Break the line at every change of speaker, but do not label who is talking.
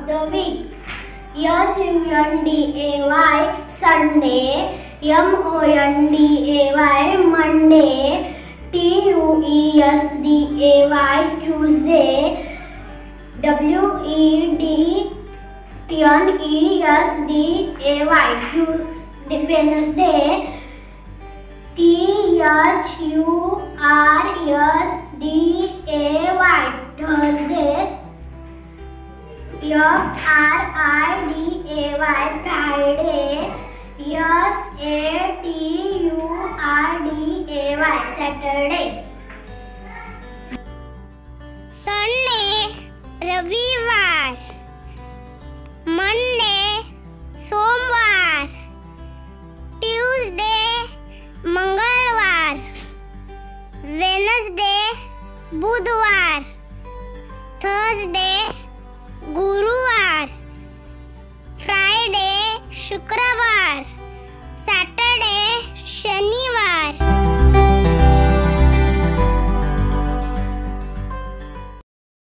the week. SUNDAY Sunday, MONDAY Monday, TUESDAY Tuesday, WEDNESDAY Wednesday, THURSDAY Thursday, FRIDAY Friday, SATURDAY Saturday.
Sunday रविवार, Monday सोमवार, Tuesday मंगळवार, Wednesday बुधवार, Thursday गुरुवार, Friday शुक्रवार.